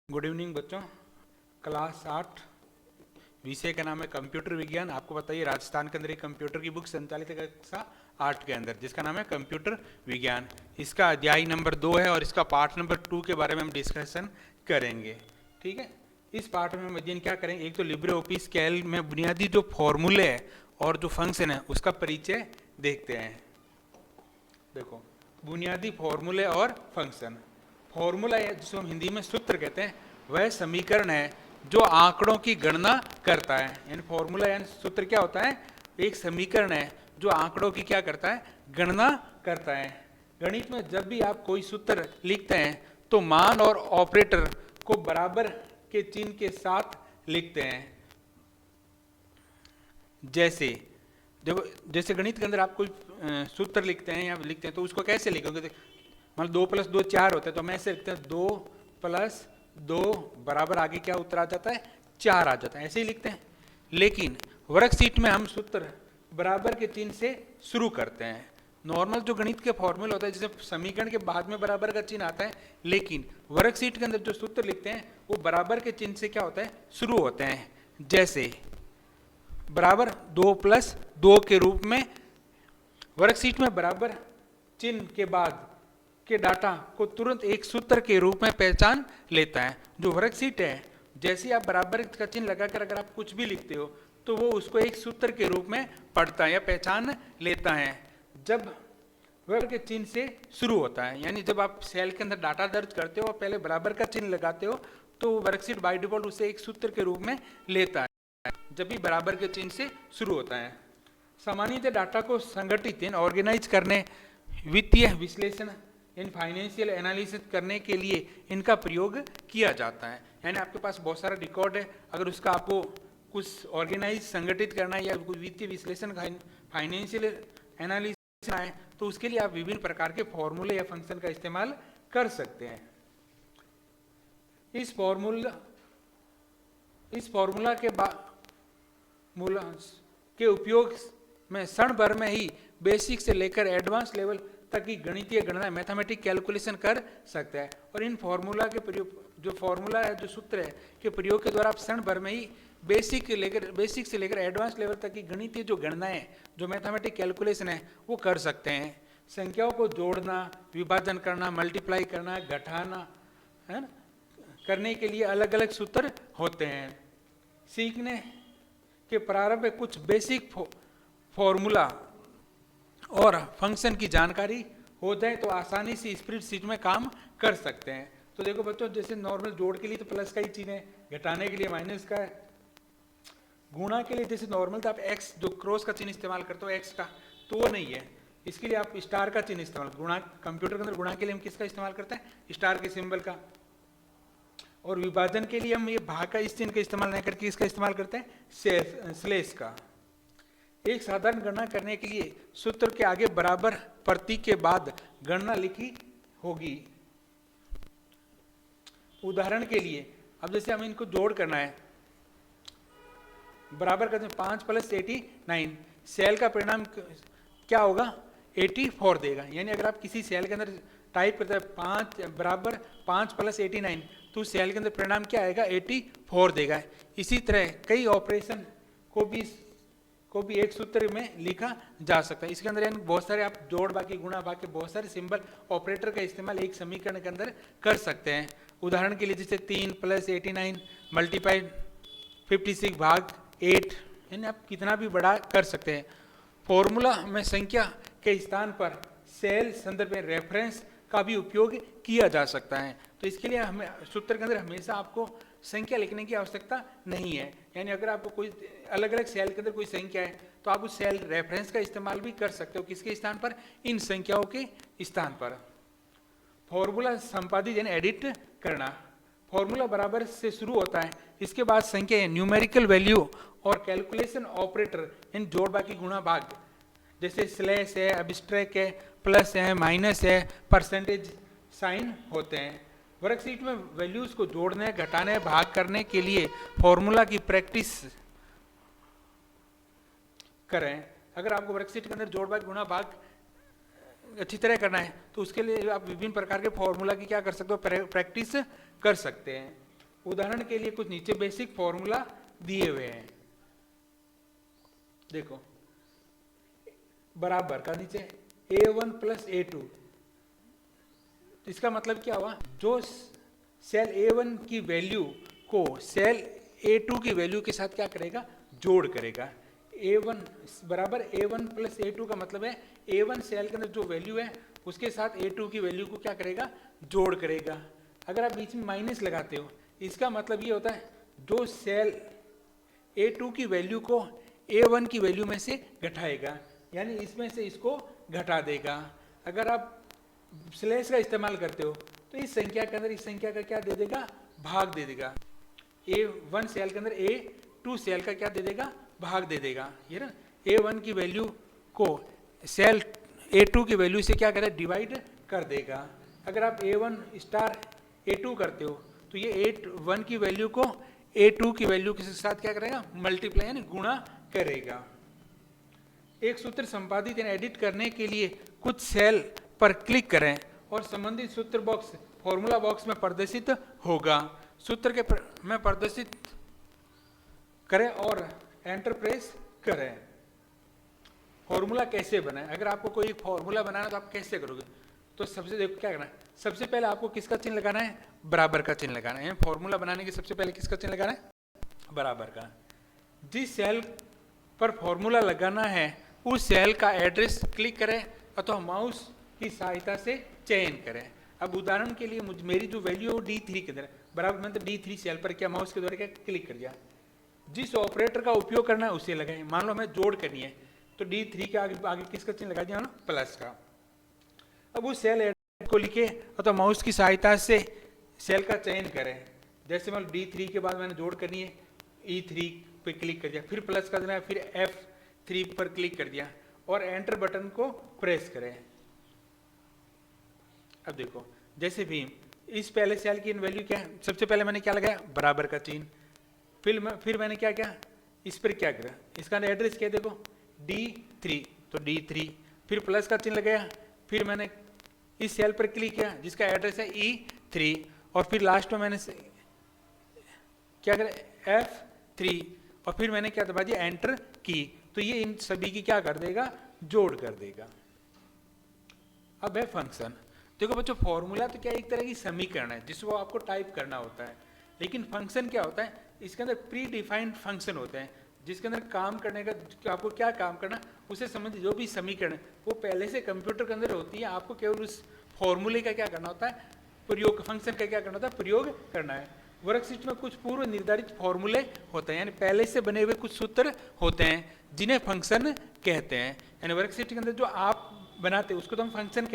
Good evening बच्चों। Class 8 विषय का नाम है कंप्यूटर विज्ञान। आपको बताइए राजस्थान के अंदर एक कंप्यूटर की बुक संचालित है कक्षा 8 के अंदर, जिसका नाम है कंप्यूटर विज्ञान। इसका अध्याय नंबर 2 है और इसका पाठ नंबर 2 के बारे में हम डिस्कशन करेंगे। ठीक है, इस पाठ में हम अध्ययन क्या करेंगे, एक तो लिब्रे ऑफिस कैल्क में बुनियादी जो फॉर्मूले है और जो फंक्शन है उसका परिचय देखते हैं। देखो, बुनियादी फॉर्मूले और फंक्शन। फॉर्मूला है जिसको हम हिंदी में सूत्र कहते हैं, वह समीकरण है जो आंकड़ों की गणना करता है। यानी फॉर्मूला यानी सूत्र क्या होता है, एक समीकरण है जो आंकड़ों की क्या करता है, गणना करता है। गणित में जब भी आप कोई सूत्र लिखते हैं तो मान और ऑपरेटर को बराबर के चिन्ह के साथ लिखते हैं। जैसे गणित के अंदर आप कोई सूत्र लिखते हैं या लिखते हैं तो उसको कैसे लिखोगे, मान 2 + 2 4 होते हैं तो हम ऐसे लिखते हैं 2 + 2 बराबर आगे क्या उत्तर आ जाता है, 4 आ जाता है, ऐसे ही लिखते हैं। लेकिन वर्कशीट में हम सूत्र बराबर के चिन्ह से शुरू करते हैं। नॉर्मल जो गणित के फॉर्मूले होता है जैसे समीकरण के बाद में बराबर का चिन्ह आता है, लेकिन वर्कशीट के अंदर जो सूत्र लिखते हैं वो बराबर के चिन्ह से क्या होता है, शुरू होते हैं। जैसे बराबर 2 + 2 के रूप में वर्कशीट में बराबर चिन्ह के बाद के डाटा को तुरंत एक सूत्र के रूप में पहचान लेता है। जो वर्कशीट है, जैसे आप बराबर का चिन्ह लगाकर अगर आप कुछ भी लिखते हो तो वो उसको एक सूत्र के रूप में पढ़ता है या पहचान लेता है जब वर्ग के चिन्ह से शुरू होता है। यानी जब आप सेल के अंदर डाटा दर्ज करते हो और पहले बराबर का चिन्ह लगाते हो तो वर्कशीट बाय डिफॉल्ट उसे एक सूत्र के रूप में लेता है जब भी बराबर के चिन्ह से शुरू होता है। सामान्यतः डाटा को संगठित यानी ऑर्गेनाइज करने, वित्तीय विश्लेषण यानी फाइनेंशियल एनालिसिस करने के लिए इनका प्रयोग किया जाता है। यानी आपके पास बहुत सारा रिकॉर्ड है, अगर उसका आपको कुछ ऑर्गेनाइज संगठित करना है या कुछ वित्तीय विश्लेषण फाइनेंशियल एनालिसिस है तो उसके लिए आप विभिन्न प्रकार के फॉर्मूले या फंक्शन का इस्तेमाल कर सकते हैं। इस फॉर्मूला के उपयोग में क्षण भर में ही बेसिक से लेकर एडवांस लेवल तक की गणितीय गणना मैथमेटिक कैलकुलेशन कर सकता है। और इन फॉर्मूला के प्रयोग, जो फॉर्मूला है, जो सूत्र है के प्रयोग के द्वारा आप क्षण भर में ही बेसिक से लेकर एडवांस लेवल तक की गणितीय जो गणनाएं, जो मैथमेटिक कैलकुलेशन है वो कर सकते हैं। संख्याओं को जोड़ना, विभाजन करना, मल्टीप्लाई करना, घटाना है ना, करने के लिए अलग अलग सूत्र होते हैं। सीखने के प्रारंभ में कुछ बेसिक फॉर्मूला और फंक्शन की जानकारी हो जाए तो आसानी से स्प्रेडशीट में काम कर सकते हैं। तो देखो बच्चों, जैसे नॉर्मल जोड़ के लिए तो प्लस का ही चिन्ह है, घटाने के लिए माइनस का है, गुणा के लिए जैसे नॉर्मल तो आप एक्स जो क्रॉस का चिन्ह इस्तेमाल करते हो एक्स का, तो वो नहीं है, इसके लिए आप स्टार का चिन्ह इस्तेमाल। गुणा कंप्यूटर के अंदर गुणा के लिए हम किसका इस्तेमाल करते हैं, स्टार के सिंबल का। और विभाजन के लिए हम ये भाग का इस चिन्ह का इस्तेमाल नहीं करके इसका इस्तेमाल करते हैं स्लेश का। एक साधारण गणना करने के लिए सूत्र के आगे बराबर प्रतीक के बाद गणना लिखी होगी। उदाहरण के लिए अब जैसे हमें इनको जोड़ करना है, बराबर करते हैं 5 + 89, सेल का परिणाम क्या होगा, 84 देगा। यानी अगर आप किसी सेल के अंदर टाइप करते हैं 5 + 89 तो सेल के अंदर परिणाम क्या आएगा, 84 देगा। इसी तरह कई ऑपरेशन को भी एक सूत्र में लिखा जा सकता है। इसके अंदर यानी बहुत सारे आप जोड़, बाकी गुणा, बाकी बहुत सारे सिंबल ऑपरेटर का इस्तेमाल एक समीकरण के अंदर कर सकते हैं। उदाहरण के लिए जैसे 3 + 89 × 56 भाग 8, यानी आप कितना भी बड़ा कर सकते हैं। फॉर्मूला में संख्या के स्थान पर सेल संदर्भ में रेफरेंस का भी उपयोग किया जा सकता है। तो इसके लिए हमें सूत्र के अंदर हमेशा आपको संख्या लिखने की आवश्यकता नहीं है। यानी अगर आपको कोई अलग अलग सेल के अंदर कोई संख्या है तो आप उस सेल रेफरेंस का इस्तेमाल भी कर सकते हो। किसके स्थान पर, इन संख्याओं के स्थान पर। फॉर्मूला संपादित यानी एडिट करना, फॉर्मूला बराबर से शुरू होता है, इसके बाद संख्या है, न्यूमेरिकल वैल्यू और कैलकुलेशन ऑपरेटर इन जोड़, बाकी गुणा, भाग, जैसे स्लैश है, अबिस्ट्रैक्ट है, प्लस है, माइनस है, परसेंटेज साइन होते हैं। वर्कशीट में वैल्यूज को जोड़ने, घटाने, भाग करने के लिए फॉर्मूला की प्रैक्टिस करें। अगर आपको वर्कशीट के अंदर जोड़, भाग, गुणा, भाग अच्छी तरह करना है तो उसके लिए आप विभिन्न प्रकार के फॉर्मूला की क्या कर सकते हो, प्रैक्टिस कर सकते हैं। उदाहरण के लिए कुछ नीचे बेसिक फॉर्मूला दिए हुए हैं, देखो बराबर का नीचे A1 प्लस A2, इसका मतलब क्या हुआ, जो सेल A1 की वैल्यू को सेल A2 की वैल्यू के साथ क्या करेगा, जोड़ करेगा। A1 बराबर A1 प्लस A2 का मतलब है A1 सेल के अंदर जो वैल्यू है उसके साथ A2 की वैल्यू को क्या करेगा, जोड़ करेगा। अगर आप बीच में माइनस लगाते हो, इसका मतलब ये होता है जो सेल A2 की वैल्यू को A1 की वैल्यू में से घटाएगा, यानी इसमें से इसको घटा देगा। अगर आप स्लैश का इस्तेमाल करते हो तो इस संख्या के अंदर इस संख्या का क्या दे देगा, भाग दे देगा। A1 सेल के अंदर A2 सेल का क्या दे देगा, भाग दे देगा। ये ना A1 की वैल्यू को सेल A2 की वैल्यू से क्या करेगा, डिवाइड कर देगा। अगर आप A1 स्टार A2 करते हो तो ये A1 की वैल्यू को A2 की वैल्यू के साथ क्या करेगा, मल्टीप्लाई यानी गुणा करेगा। एक सूत्र संपादित यानी एडिट करने के लिए कुछ सेल पर क्लिक करें और संबंधित सूत्र बॉक्स फॉर्मूला बॉक्स में प्रदर्शित होगा। सूत्र के में प्रदर्शित करें और एंटर प्रेस करें। फॉर्मूला कैसे बनाएं, अगर आपको कोई फॉर्मूला बनाना तो आप कैसे करोगे, तो सबसे देखो क्या करना है, सबसे पहले आपको किसका चिन्ह लगाना है, बराबर का चिन्ह लगाना है। फॉर्मूला बनाने के सबसे पहले किसका चिन्ह लगाना है, बराबर का। जिस सेल पर फॉर्मूला लगाना है उस सेल का एड्रेस क्लिक करें अथवा माउस की सहायता से चयन करें। अब उदाहरण के लिए मेरी जो वैल्यू है वो D3 के अंदर, बराबर मतलब D3 सेल पर क्या माउस के द्वारा क्या क्लिक कर दिया। जिस ऑपरेटर का उपयोग करना है उसे लगाएं। मान लो हमें जोड़ करनी है तो D3 के आगे किसका चिन्ह लगा दिया ना, प्लस का। अब उस सेल एड्रेस को लिखे अथवा माउस की सहायता से सेल का चयन करें। जैसे मान लो D3 के बाद मैंने जोड़ करनी है, E3 पे क्लिक कर दिया, फिर प्लस का देना है, फिर F3 पर क्लिक कर दिया और एंटर बटन को प्रेस करें। अब देखो जैसे भी इस पहले सेल की वैल्यू क्या है, सबसे पहले मैंने क्या लगाया, बराबर का चिन्ह। फिर मैंने क्या किया, इस पर क्या करा, इसका एड्रेस क्या देखो D3, तो D3, फिर प्लस का चिन्ह लगाया, फिर मैंने इस सेल पर क्लिक किया जिसका एड्रेस है E3 और फिर लास्ट में मैंने क्या करा F3 और फिर मैंने क्या दबा दिया, एंटर की, तो ये इन सभी की क्या कर देगा, जोड़ कर देगा। अब है फंक्शन। देखो बच्चों फॉर्मूला तो क्या एक तरह की समीकरण है जिसको आपको टाइप करना होता है, लेकिन फंक्शन क्या होता है, इसके अंदर प्री डिफाइंड फंक्शन होते हैं जिसके अंदर काम करने का आपको क्या काम करना उसे संबंधित जो भी समीकरण है वो पहले से कंप्यूटर के अंदर होती है। आपको केवल उस फॉर्मूले का क्या करना होता है, प्रयोग, फंक्शन का क्या करना होता है, प्रयोग करना है। वर्कशीट में कुछ पूर्व निर्धारित फॉर्मूले होते हैं, यानी पहले से बने हुए कुछ सूत्र होते हैं जिन्हें फंक्शन कहते हैं। यानी वर्कशीट के अंदर जो आप बनाते हैं उसको तो हम फंक्शन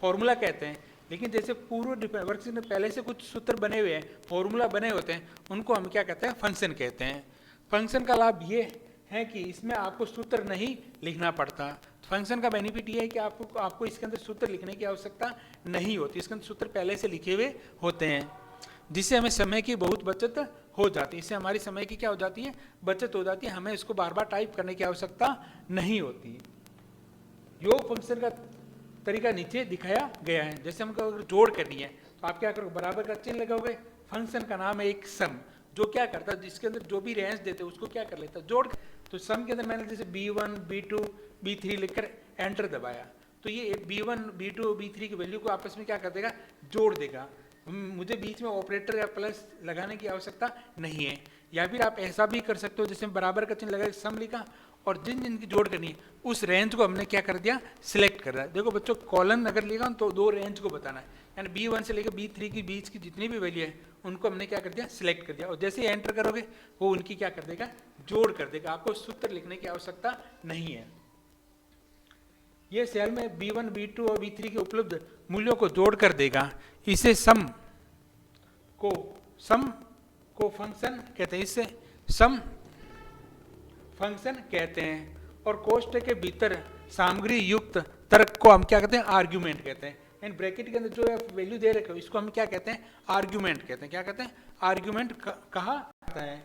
फॉर्मूला कहते हैं, लेकिन जैसे पूर्व वर्कशीट में पहले से कुछ सूत्र बने हुए हैं, फॉर्मूला बने होते हैं, उनको हम क्या कहते हैं, फंक्शन कहते हैं। फंक्शन का लाभ ये है कि इसमें आपको सूत्र नहीं लिखना पड़ता। फंक्शन का बेनिफिट ये है कि आपको इसके अंदर सूत्र लिखने की आवश्यकता नहीं होती, इसके अंदर सूत्र पहले से लिखे हुए होते हैं, जिससे हमें समय की बहुत बचत हो जाती है। इससे हमारी समय की क्या हो जाती है, बचत हो जाती है, हमें इसको बार बार टाइप करने की आवश्यकता नहीं होती। योग फंक्शन का तरीका नीचे दिखाया गया है। जैसे हमको अगर जोड़ करनी है तो आप क्या करोगे, बराबर का चिन्ह लगाओगे। फंक्शन का नाम है एक सम, जो क्या करता है, जिसके अंदर जो भी रेंज देते हैं उसको क्या कर लेता है, जोड़। तो सम के अंदर मैंने जैसे B1 B2 B3 लिखकर एंटर दबाया तो ये B1 B2 B3 की वैल्यू को आपस में क्या कर देगा, जोड़ देगा। मुझे बीच में ऑपरेटर या प्लस लगाने की आवश्यकता नहीं है। या फिर आप ऐसा भी कर सकते हो, जैसे बराबर का चिन्ह लगा, सम लिखा और जिन जिनकी जोड़ करनी है उस रेंज को हमने क्या कर दिया, सिलेक्ट कर दिया। देखो बच्चों कॉलन अगर लिखा तो दो रेंज को बताना है, यानी B1 से लेकर B3 की बीच की जितनी भी वैल्यू है उनको हमने क्या कर दिया, सिलेक्ट कर दिया। और जैसे ही एंटर करोगे वो उनकी क्या कर देगा, जोड़ कर देगा। आपको सूत्र लिखने की आवश्यकता नहीं है। ये सेल में B1 B2 और B3 के उपलब्ध मूल्यों को जोड़ कर देगा। इसे सम को फंक्शन कहते हैं, इससे सम फंक्शन कहते हैं। और कोष्ठक के भीतर सामग्री युक्त तर्क को हम क्या कहते हैं, आर्ग्यूमेंट कहते हैं। इन ब्रैकेट के अंदर जो वैल्यू दे रखे हो इसको हम क्या कहते हैं, आर्ग्यूमेंट कहते हैं। क्या कहते हैं, आर्ग्यूमेंट कहा जाता है।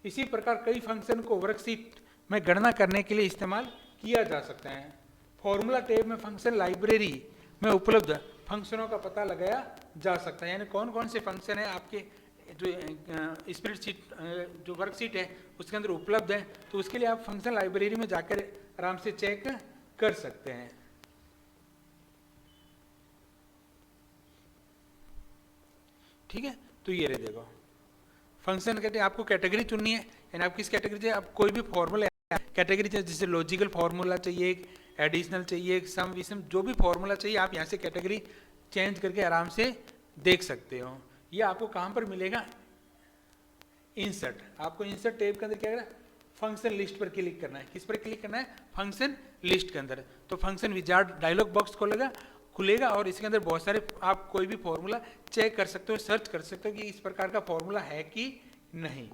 इसी प्रकार कई फंक्शन को वर्कशीट में गणना करने के लिए इस्तेमाल किया जा सकता है। फॉर्मूला टैब में फंक्शन लाइब्रेरी में उपलब्ध फंक्शनों का पता लगाया जा सकता है, यानी कौन कौन से फंक्शन है आपके जो स्प्रेडशीट जो वर्कशीट है उसके अंदर उपलब्ध है, तो उसके लिए आप फंक्शन लाइब्रेरी में जाकर आराम से चेक कर सकते हैं। ठीक है, तो ये रहे देखो फंक्शन कहते हैं आपको कैटेगरी चुननी है, यानी आप किस कैटेगरी से आप कोई भी फॉर्मूला कैटेगरी चाहिए, जैसे लॉजिकल फार्मूला चाहिए, एडिशनल चाहिए, सम विषम, जो भी फार्मूला चाहिए आप यहाँ से कैटेगरी चेंज करके आराम से देख सकते हो। ये आपको कहाँ पर मिलेगा, इंसर्ट, आपको इंसर्ट टैब के अंदर क्या करना है, फंक्शन लिस्ट पर क्लिक करना है। किस पर क्लिक करना है, फंक्शन लिस्ट के अंदर। तो फंक्शन विजार्ड डायलॉग बॉक्स खुलेगा और इसके अंदर बहुत सारे आप कोई भी फॉर्मूला चेक कर सकते हो, सर्च कर सकते हो कि इस प्रकार का फॉर्मूला है कि नहीं।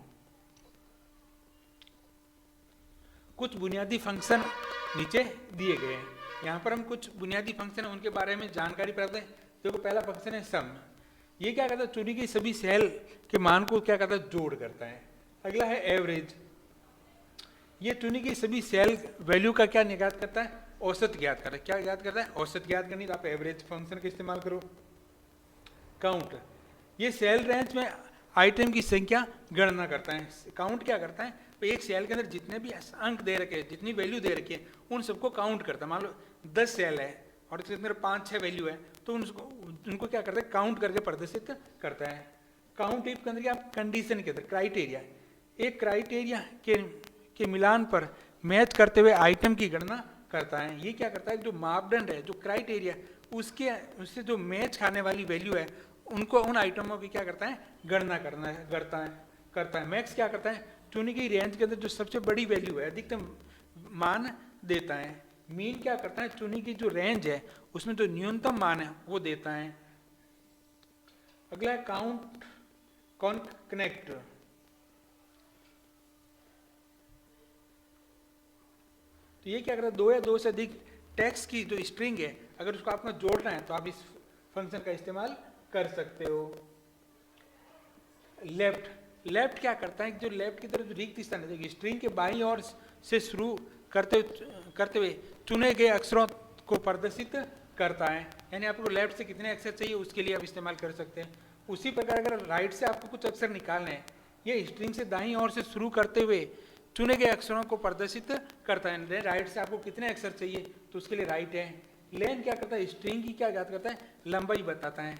कुछ बुनियादी फंक्शन नीचे दिए गए हैं, यहाँ पर हम कुछ बुनियादी फंक्शन है उनके बारे में जानकारी प्राप्त है। देखो पहला फंक्शन है सम, ये क्या करता है, चुनी गई सभी सेल के मान को क्या करता है, जोड़ करता है। अगला है एवरेज, ये चुनी गई सभी सेल वैल्यू का क्या ज्ञात करता है, औसत ज्ञात करता है। क्या ज्ञात करता है, औसत ज्ञात करनी, तो आप एवरेज फंक्शन का इस्तेमाल करो। काउंट, ये सेल रेंज में आइटम की संख्या गणना करता है। काउंट क्या करता है, तो एक सेल के अंदर जितने भी अंक दे रखे हैं, जितनी वैल्यू दे रखी है, उन सबको काउंट करता है। मान लो 10 सेल है और इसके अंदर 5-6 वैल्यू है, तो उनको क्या करता है, काउंट करके प्रदर्शित करता है। काउंट टिप के अंदर क्या, कंडीशन के अंदर क्राइटेरिया, एक क्राइटेरिया के मिलान पर मैच करते हुए आइटम की गणना करता है। ये क्या करता है, जो मापदंड है, जो क्राइटेरिया उससे जो मैच खाने वाली वैल्यू है, उनको उन आइटमों की क्या करता है, गणना करता है। मैक्स क्या करता है, चुनी गई रेंज के अंदर जो सबसे बड़ी वैल्यू है, अधिकतम मान देता है। मीन क्या करता है, चुनी की जो रेंज है उसमें जो न्यूनतम मान है वो देता है। अगला है काउंट कनेक्ट, तो ये क्या करता है, 2 या 2 से अधिक टेक्स्ट की जो स्ट्रिंग है, अगर उसको आपको जोड़ना है तो आप इस फंक्शन का इस्तेमाल कर सकते हो। लेफ्ट क्या करता है, जो लेफ्ट की तरफ जो रिक्त स्थान है, देखिए स्ट्रिंग के बाईं ओर से शुरू करते हुए चुने गए अक्षरों को प्रदर्शित करता है। यानी आपको लेफ्ट से कितने अक्षर चाहिए उसके लिए आप इस्तेमाल कर सकते हैं। उसी प्रकार अगर राइट से आपको कुछ अक्षर निकालने हैं, ये स्ट्रिंग से दाईं ओर से शुरू करते हुए चुने गए अक्षरों को प्रदर्शित करता है। राइट से आपको कितने अक्षर चाहिए तो उसके लिए राइट है। लेन क्या करता है, स्ट्रिंग की क्या ज्ञात करता है, लंबाई बताता है।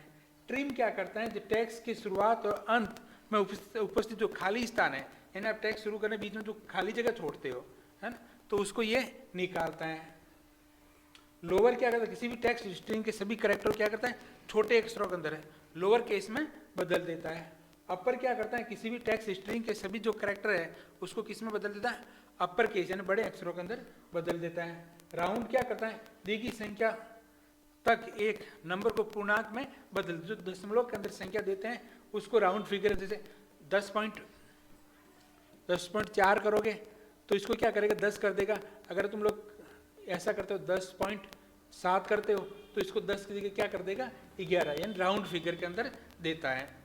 ट्रिम क्या करता है, जो टेक्स्ट की शुरुआत और अंत में उपस्थित जो खाली स्थान है, यानी आप टेक्स्ट शुरू करने बीच में जो खाली जगह छोड़ते हो, है ना, तो उसको ये निकालता है। लोअर क्या करता है, किसी भी टेक्स्ट स्ट्रिंग के सभी कैरेक्टर क्या करता है, छोटे अक्षरों के अंदर है लोअर केस में बदल देता है। अपर क्या करता है, किसी भी टेक्स्ट स्ट्रिंग के सभी जो कैरेक्टर है उसको किस में बदल देता है, अपर केस यानी बड़े अक्षरों के अंदर बदल देता है। राउंड क्या करता है, दी गई संख्या तक एक नंबर को पूर्णांक में बदल, जो दशमलव के अंदर संख्या देते हैं उसको राउंड फिगर, जैसे 10.4 करोगे तो इसको क्या करेगा, 10 कर देगा। अगर तुम लोग ऐसा करते हो 10.7 करते हो तो इसको 10 की जगह क्या कर देगा, 11, यानी राउंड फिगर के अंदर देता है।